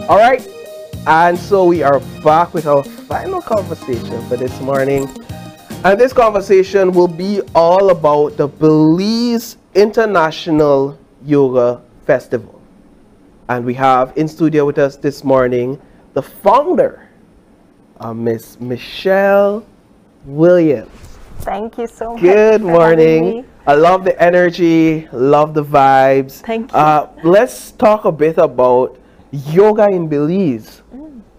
All right, and so we are back with our final conversation for this morning. And this conversation will be all about the Belize International Yoga Festival. And we have in studio with us this morning the founder, Miss Michelle Williams. Thank you so much. Good for morning. having me. I love the energy, love the vibes. Thank you. Let's talk a bit about yoga in Belize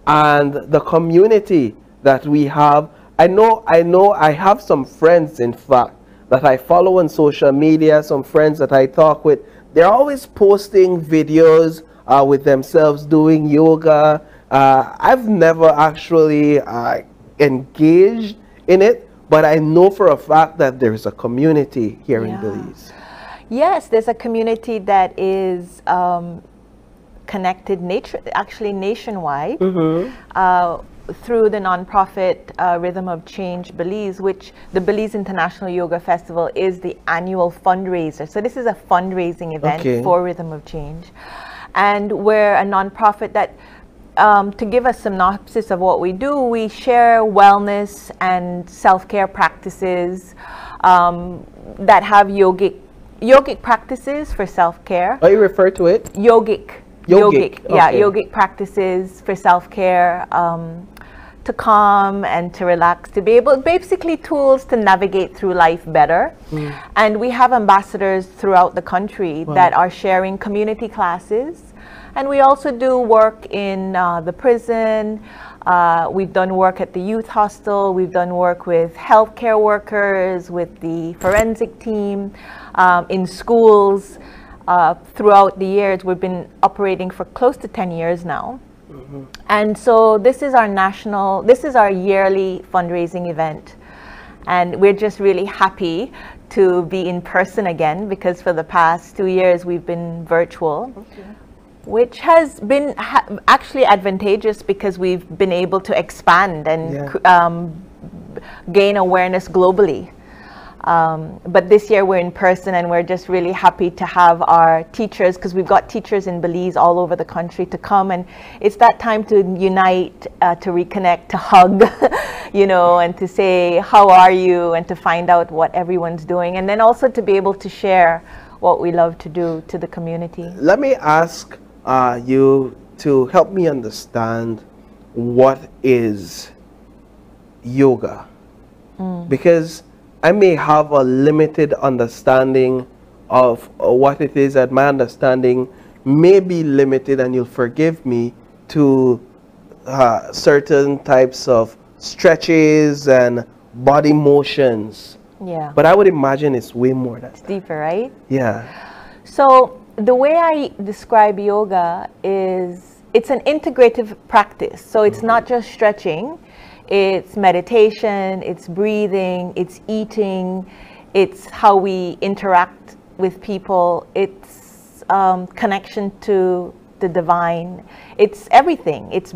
and the community that we have. I know I have some friends, in fact, that I follow on social media, some friends that I talk with. They're always posting videos with themselves doing yoga. I've never actually engaged in it, but I know for a fact that there is a community here in Belize. Yes, there's a community that is connected actually nationwide through the nonprofit Rhythm of Change Belize, which the Belize International Yoga Festival is the annual fundraiser. So this is a fundraising event for Rhythm of Change. And we're a nonprofit that, to give a synopsis of what we do, we share wellness and self-care practices that have yogic practices for self-care. Oh, you refer to it? Yogic. Yeah, yogic practices for self-care, to calm and to relax, to be able, basically tools to navigate through life better. And we have ambassadors throughout the country that are sharing community classes. And we also do work in the prison. We've done work at the youth hostel. We've done work with healthcare workers, with the forensic team, in schools. Throughout the years, we've been operating for close to 10 years now. And so this is our yearly fundraising event. And we're just really happy to be in person again, because for the past 2 years we've been virtual, which has been actually advantageous because we've been able to expand and gain awareness globally. But this year we're in person, and we're just really happy to have our teachers, because we've got teachers in Belize all over the country, to come. And it's that time to unite, to reconnect, to hug, you know, and to say, how are you? And to find out what everyone's doing. And then also to be able to share what we love to do to the community. Let me ask you to help me understand what is yoga. Because I may have a limited understanding of what it is, and my understanding may be limited, and you'll forgive me, to certain types of stretches and body motions. Yeah. But I would imagine it's way more than that. It's deeper, right? Yeah. So the way I describe yoga is it's an integrative practice. So it's not just stretching. It's meditation, it's breathing, it's eating, it's how we interact with people, it's connection to the divine, it's everything. It's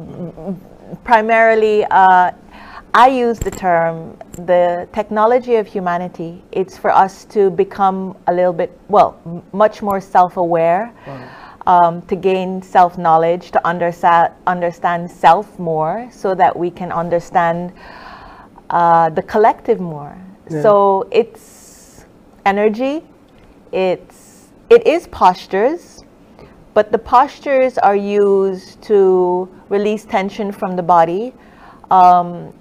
primarily, I use the term, the technology of humanity. It's for us to become a little bit, much more self-aware. To gain self-knowledge, to understand self more, so that we can understand the collective more. So it's energy, it is postures, but the postures are used to release tension from the body,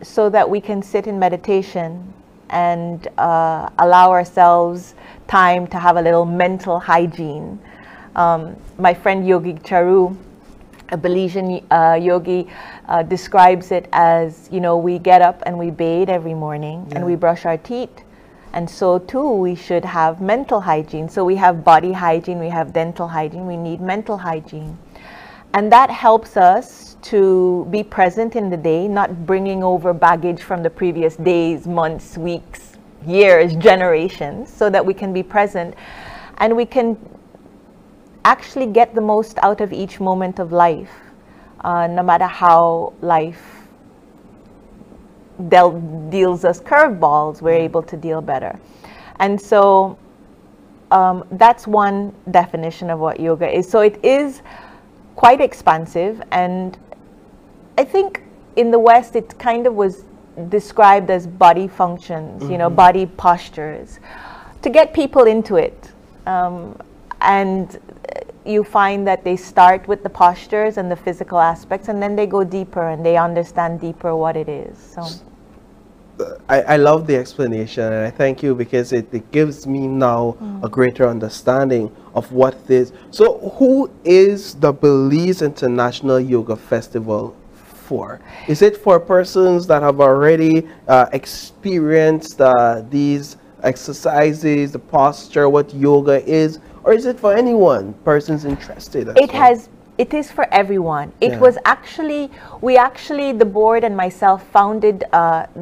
so that we can sit in meditation and allow ourselves time to have a little mental hygiene. My friend Yogi Charu, a Belizean yogi, describes it as, you know, we get up and we bathe every morning and we brush our teeth. And so too, we should have mental hygiene. So we have body hygiene, we have dental hygiene, we need mental hygiene. And that helps us to be present in the day, not bringing over baggage from the previous days, months, weeks, years, generations, so that we can be present and we can actually get the most out of each moment of life, no matter how life deals us curveballs, we're able to deal better. And so that's one definition of what yoga is. So it is quite expansive. And I think in the West, it kind of was described as body functions, you know, body postures, to get people into it. And you find that they start with the postures and the physical aspects, and then they go deeper and they understand deeper what it is. So I love the explanation, and I thank you, because it gives me now a greater understanding of what this. So who is the Belize International Yoga Festival for? Is it for persons that have already experienced these exercises, the posture, what yoga is, or is it for anyone, persons interested? It is for everyone. It was actually, the board and myself founded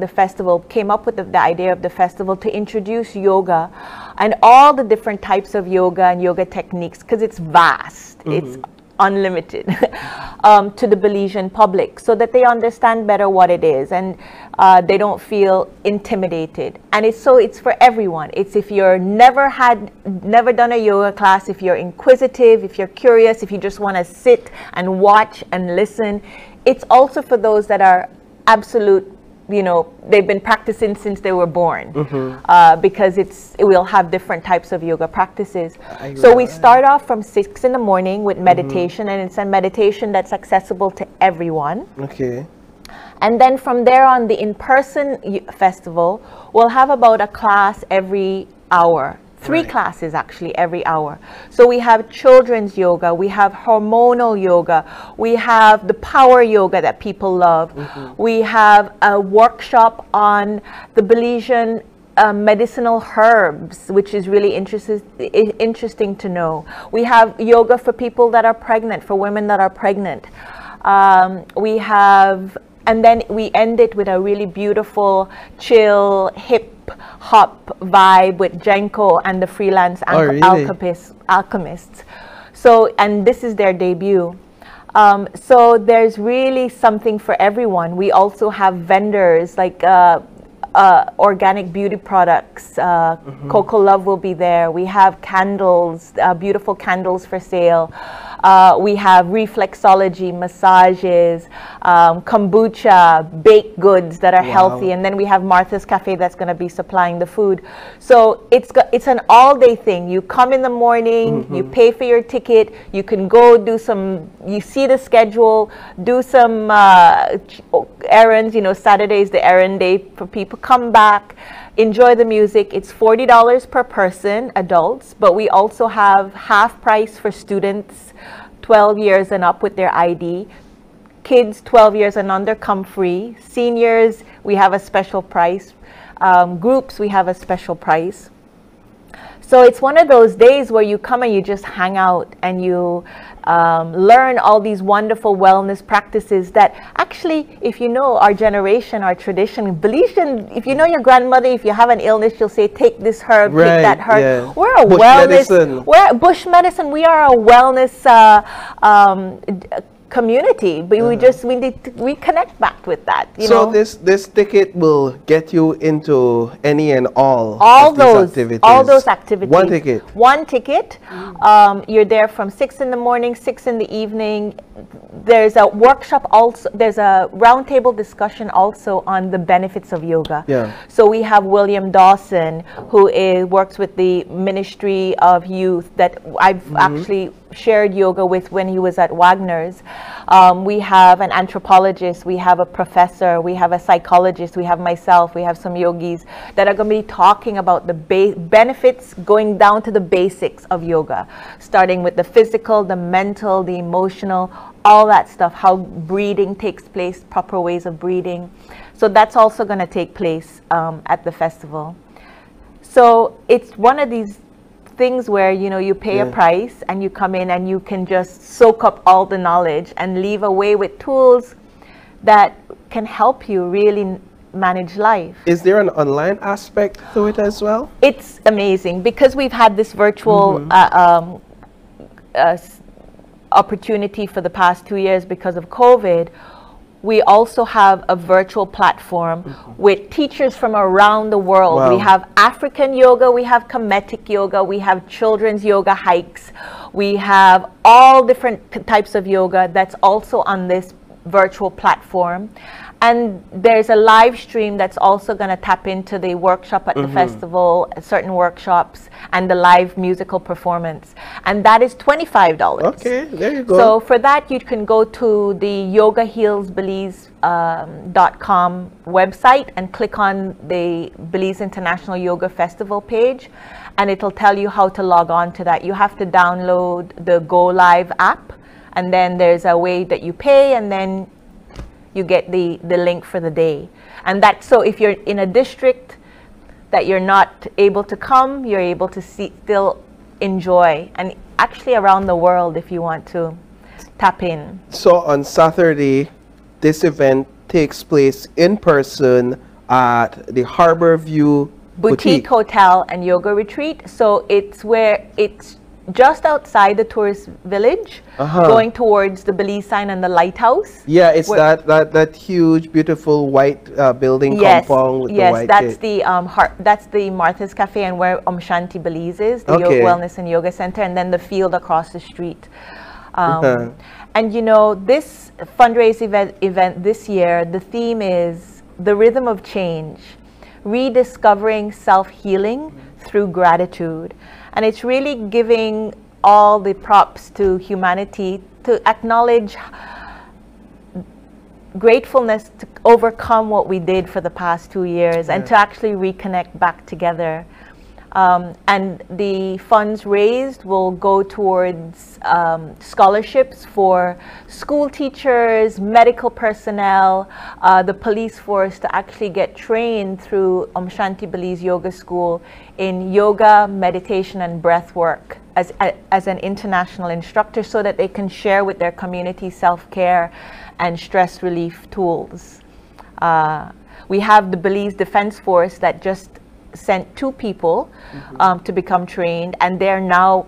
the festival, came up with the idea of the festival to introduce yoga and all the different types of yoga and yoga techniques, because it's vast. It's unlimited to the Belizean public, so that they understand better what it is, and they don't feel intimidated. And it's for everyone. It's if you're never done a yoga class, if you're inquisitive, if you're curious, if you just want to sit and watch and listen. It's also for those that are absolute, you know, they've been practicing since they were born, because we'll have different types of yoga practices. So we start off from 6 in the morning with meditation, and it's a meditation that's accessible to everyone. Okay. And then from there on, the in-person festival will have about a class every hour. 3 classes actually every hour. So we have children's yoga, we have hormonal yoga, we have the power yoga that people love. We have a workshop on the Belizean medicinal herbs, which is really interesting to know. We have yoga for people that are pregnant, for women that are pregnant. And then we end it with a really beautiful, chill, hip hop vibe with Jenko and the freelance alchemists. So, and this is their debut. So there's really something for everyone. We also have vendors like organic beauty products. Coco Love will be there. We have candles, beautiful candles for sale. We have reflexology, massages, kombucha, baked goods that are healthy, and then we have Martha's Cafe that's going to be supplying the food. So it's an all-day thing. You come in the morning, you pay for your ticket, you can go do some, you see the schedule, do some errands. You know, Saturday is the errand day for people. Come back, enjoy the music. It's $40 per person, adults, but we also have half price for students 12 years and up with their ID. Kids 12 years and under come free. Seniors, we have a special price. Groups, we have a special price. So it's one of those days where you come and you just hang out and you learn all these wonderful wellness practices that actually, if you know our generation, our tradition, Belizean, if you know your grandmother, if you have an illness, she'll say, take this herb, take that herb. Yeah. We're a we're bush medicine. We are a wellness community, but we connect back with that. You know? this ticket will get you into any and all those activities. All those activities. One ticket. You're there from 6 in the morning, 6 in the evening. There's a workshop also. There's a roundtable discussion also on the benefits of yoga. Yeah. So we have William Dawson, who works with the Ministry of Youth, that I've actually shared yoga with when he was at Wagner's. We have an anthropologist, we have a professor, we have a psychologist, we have myself, we have some yogis that are going to be talking about the benefits, going down to the basics of yoga, starting with the physical, the mental, the emotional, all that stuff, how breathing takes place, proper ways of breathing. So that's also going to take place at the festival. So it's one of these things where, you know, you pay a price and you come in and you can just soak up all the knowledge and leave away with tools that can help you really manage life. Is there an online aspect to it as well? It's amazing because we've had this virtual opportunity for the past 2 years because of COVID. we also have a virtual platform with teachers from around the world. Wow. We have African yoga, we have Kemetic yoga, we have children's yoga hikes, we have all different types of yoga that's also on this virtual platform. And there's a live stream that's also going to tap into the workshop at the festival, certain workshops, and the live musical performance. And that is $25. Okay, there you go. So for that, you can go to the yogahealsbelize.com website and click on the Belize International Yoga Festival page, and it'll tell you how to log on to that. You have to download the Go Live app, and then there's a way that you pay, and then you get the link for the day. And that's so if you're in a district that you're not able to come, you're able to still enjoy, and actually around the world if you want to tap in. So on Saturday, this event takes place in person at the Harborview Boutique Hotel and Yoga Retreat. So it's just outside the tourist village, going towards the Belize sign and the lighthouse. Yeah, it's that huge, beautiful white building compound with the white that's the that's the Martha's Cafe, and where Shanti Belize is, the Wellness and Yoga Center, and then the field across the street. And you know, this fundraising event this year, the theme is the rhythm of change, rediscovering self-healing through gratitude. And it's really giving all the props to humanity to acknowledge gratefulness to overcome what we did for the past 2 years and to actually reconnect back together. And the funds raised will go towards scholarships for school teachers, medical personnel, the police force to actually get trained through Shanti Belize Yoga School in yoga, meditation, and breath work as an international instructor, so that they can share with their community self-care and stress relief tools. We have the Belize Defense Force that just sent 2 people to become trained, and they're now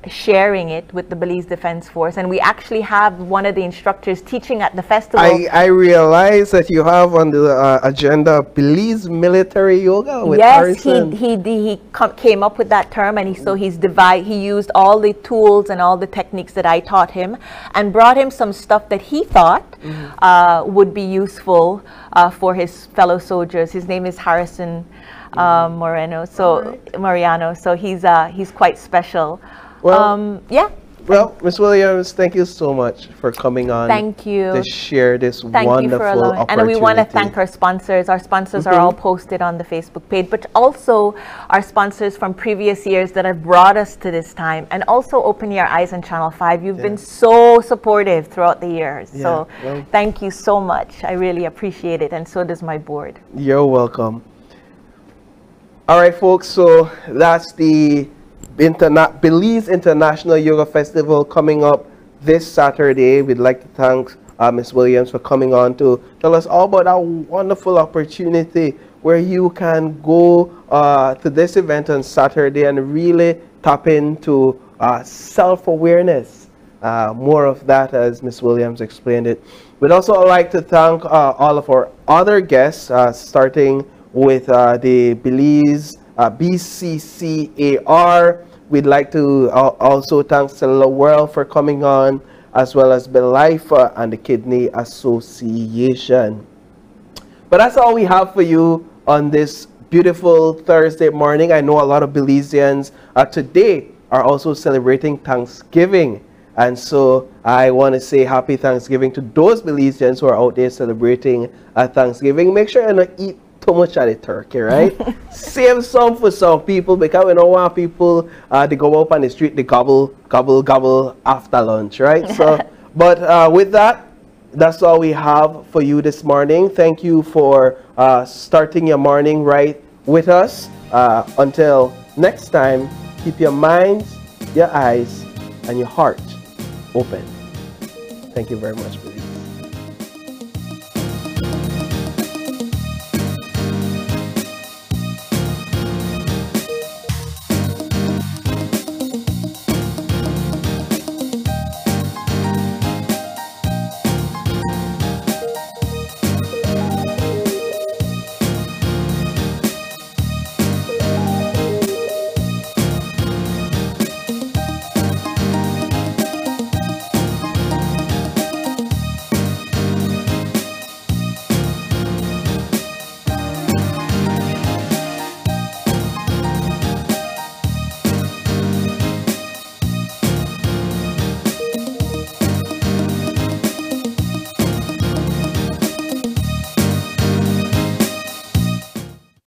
sharing it with the Belize Defense Force. And we actually have one of the instructors teaching at the festival. I realize that you have on the agenda Belize military yoga with Harrison. He came up with that term, and he used all the tools and all the techniques that I taught him, and brought him some stuff that he thought would be useful for his fellow soldiers. His name is Harrison Mariano. So he's quite special. Well, well, Ms. Williams, thank you so much for coming on. Thank you. To share this wonderful opportunity. And we want to thank our sponsors. Our sponsors are all posted on the Facebook page, but also our sponsors from previous years that have brought us to this time, and also Open Your Eyes on Channel 5. You've been so supportive throughout the years. So thank you so much. I really appreciate it, and so does my board. You're welcome. All right, folks, so that's the Belize International Yoga Festival coming up this Saturday. We'd like to thank Ms. Williams for coming on to tell us all about our wonderful opportunity where you can go to this event on Saturday and really tap into self-awareness. More of that as Ms. Williams explained it. We'd also like to thank all of our other guests, starting with the Belize BCCAR. We'd like to also thank Cellular World for coming on, as well as Belize and the Kidney Association. But that's all we have for you on this beautiful Thursday morning. I know a lot of Belizeans today are also celebrating Thanksgiving. And so I want to say happy Thanksgiving to those Belizeans who are out there celebrating Thanksgiving. Make sure you don't eat too much of the turkey, right? Save some for some people, because we don't want people to go up on the street, they gobble after lunch, right? So, but with that, that's all we have for you this morning. Thank you for starting your morning right with us. Until next time, keep your minds, your eyes, and your heart open. Thank you very much.